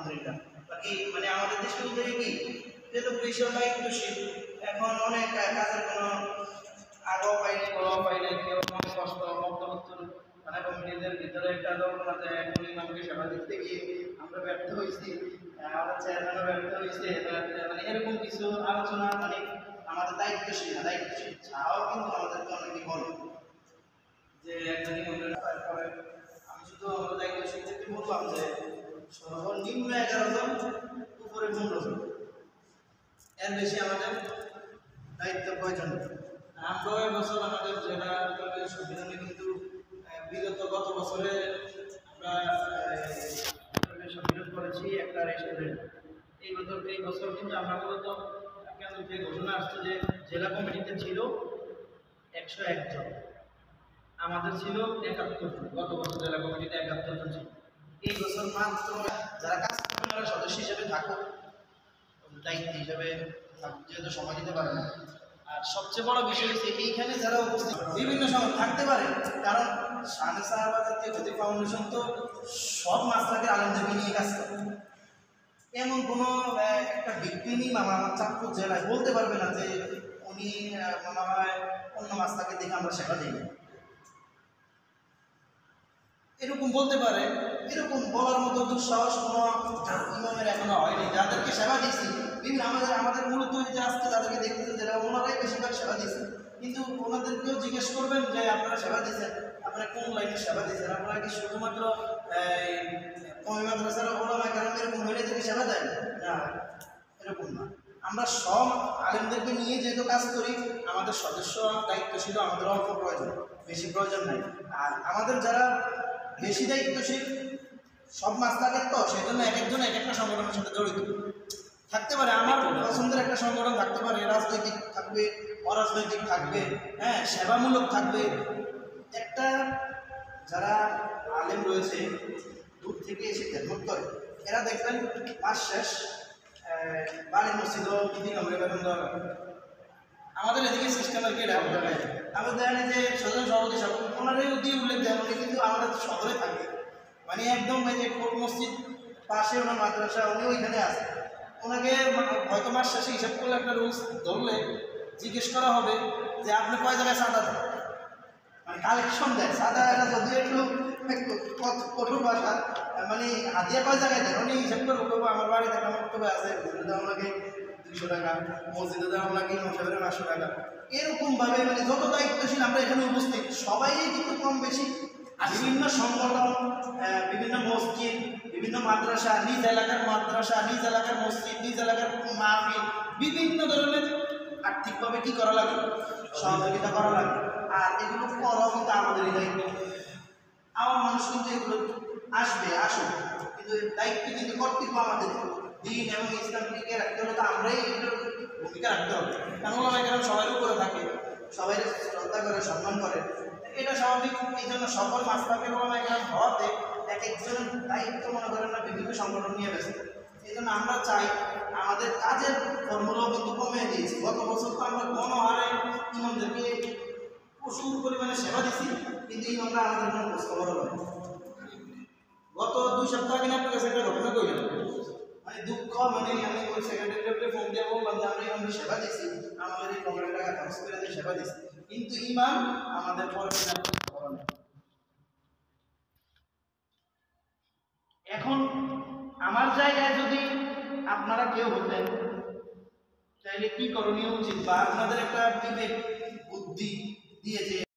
আলহামদুলিল্লাহ। বাকি মানে আমাদের দেশে উদ্যোগে কি যেহেতু পুলিশের দায়িত্বশীল, এখন অনেক কাজের কোনো আগেও পাইনি বড়ও পাইনি, কেউ অনেক কষ্ট মধ্যবর্তী মানে কমিটিদের ভিতরে একটা দৌড়াতে আমাকে সেবা দিতে গিয়ে আমরা ব্যর্থ হয়েছি, আমাদের চেয়ারম্যানও ব্যর্থ হয়েছে। মানে এরকম কিছু আলোচনা মানে আমাদের দায়িত্বশীল না, দায়িত্বশীল ছাড়াও কিন্তু আমাদেরকে অনেকে বলে যে একটা নিবন্ধন করে। আমি শুধু আমাদের দায়িত্বশীলদেরকে বললাম যে সর্বনিম্ন 11 জন, উপরে 15 জন, এর বেশি আমাদের দায়িত্ব প্রয়োজন। আমরা বছর আমাদের জেলা সংবিধানে কিন্তু বিগত গত বছরে আমরা সংবিধান করেছি একটা রেস্টুরেন্ট। এই বছর কিন্তু আমরা মূলত কেন্দ্র থেকে ঘোষণা আসছে যে জেলা কমিটিতে ছিল 101 জন, আমাদের ছিল 71 জন। গত বছর জেলা কমিটিতে 71 জন ছিল। এই বছর মাত্র যারা কাজ করবে সদস্য হিসেবে থাকো, দায়িত্ব হিসেবে যেহেতু সময় দিতে পারে না। আর সবচেয়ে বড় বিষয় হচ্ছে এইখানে যারা উপস্থিত বিভিন্ন সময় থাকতে পারে, কারণ শানে সাহাবা জাতীয় জ্যোতি ফাউন্ডেশন তো সব মাসলাকের আলেমদেরকে নিয়ে কাজ করে। এমন কোনো একটা ব্যক্তি নেই মামা আমার চাঁদপুর জেলায় বলতে পারবে না যে উনি মনে হয় অন্য মাসলাকে দেখে আমরা সেবা দিই। এরকম বলতে পারে, এরকম বলার মতো দুঃসাহস কোনো ইমামের এখনো হয়নি। যাদেরকে সেবা দিয়েছি বিভিন্ন আমাদের মূলত যে আজকে যাদেরকে দেখতেছেন যারা ওনারাই বেশিরভাগ সেবা দিয়েছে, কিন্তু ওনাদেরকেও জিজ্ঞেস করবেন যে আপনারা সেবা দিয়েছেন, আপনারা কোন লাইনে সেবা দিয়েছেন, আপনারা কি শুধুমাত্র কমি মাদ্রাসার ওলামা কেরাম এরকম হইলে থেকে সেবা দেন না, এরকম না। আমরা সব আলেমদেরকে নিয়ে যেহেতু কাজ করি, আমাদের সদস্য দায়িত্বশীল আমাদের অল্প প্রয়োজন, বেশি প্রয়োজন নাই। আর আমাদের যারা বেশি দায়িত্বশীল সব মাসলাকের তো সেই জন্য এক একজন এক একটা সংগঠনের সাথে জড়িত থাকতে পারে। আমার পছন্দের একটা সংগঠন থাকতে পারে, রাজনৈতিক থাকবে, অরাজনৈতিক থাকবে, হ্যাঁ সেবামূলক থাকবে। একটা যারা আলেম রয়েছে দূর থেকে এসে খেদমত করে, এরা দেখবেন মাস শেষ বাড়ির মসজিদও দিন আমরা বেতন দেওয়া। আমাদের এদিকে সিস্টেমের কে ডাক দেয়, আমরা জানি যে সাধারণ সভাপতি সব ওনারাই দিয়ে উল্লেখ দেয়, কিন্তু আমাদের শহরে থাকে মানে একদম এই যে কোট মসজিদ পাশে ওনার মাদ্রাসা, উনি ওইখানে আছে। ওনাকে হয়তো মাস শেষে হিসাব করলে একটা রুলস ধরলে জিজ্ঞেস করা হবে যে আপনি কয় জায়গায় চাঁদা দেন, মানে কালেকশন দেয় চাঁদা। এটা যদিও একটু কঠোর ভাষা, মানে হাতিয়া কয় জায়গায় দেন উনি হিসাব করে বলবো আমার বাড়িতে একটা বক্তব্য আছে, দেওয়া লাগে 200 টাকা, মসজিদে দেওয়া লাগে মশাবের 500 টাকা। এরকমভাবে মানে যত দায়িত্বশীল আমরা এখানে উপস্থিত সবাই কিন্তু কম বেশি বিভিন্ন সংগঠন, বিভিন্ন মসজিদ, বিভিন্ন মাদ্রাসা, নিজ এলাকার মাদ্রাসা, নিজ এলাকার মসজিদ, নিজ এলাকার মাহফিল, বিভিন্ন ধরনের আর্থিকভাবে কি করা লাগে, সহযোগিতা করা লাগে। আর এগুলো করা কিন্তু আমাদেরই দায়িত্ব। আমার মানুষ কিন্তু এগুলো আসুক, কিন্তু দায়িত্ব কিন্তু কর্তব্য আমাদের। দিন এবং ইসলাম টিকে রাখতে হলে তো আমরাই এগুলোর ভূমিকা রাখতে হবে। কারণ সবাই উপরে থাকে, সবাই শ্রদ্ধা করে, সম্মান করে, এটা স্বাভাবিক। এই জন্য সকল মাসলাকের হওয়াতে এক একজনের দায়িত্ব মনে করেন না বিভিন্ন সংগঠন নিয়ে ব্যস্ত। এই জন্য আমরা চাই আমাদের কাজের ফর্মুলাও কিন্তু কমিয়ে দিয়েছি। গত বছর তো আমরা গণহারে ইমামদেরকে প্রচুর পরিমাণে সেবা দিচ্ছি, কিন্তু ইমামরা আমাদের কোনো খোঁজখবর হয়। গত 2 সপ্তাহ আগে আপনার কাছে একটা ঘটনা করলাম, মানে দুঃখ, মানে আমি ওই সেক্রেটারিকে ফোন দিয়ে বললাম যে আমরা ইমামকে সেবা দিচ্ছি, আমাদের এই পকেটের টাকা খরচ করে দিয়ে সেবা দিচ্ছি, কিন্তু ইমাম আমাদের পরে এখন আমার জায়গায় যদি আপনারা কেউ হতেন তাহলে কি করণীয় উচিত, বা আপনাদের একটা বিবেক বুদ্ধি দিয়ে যে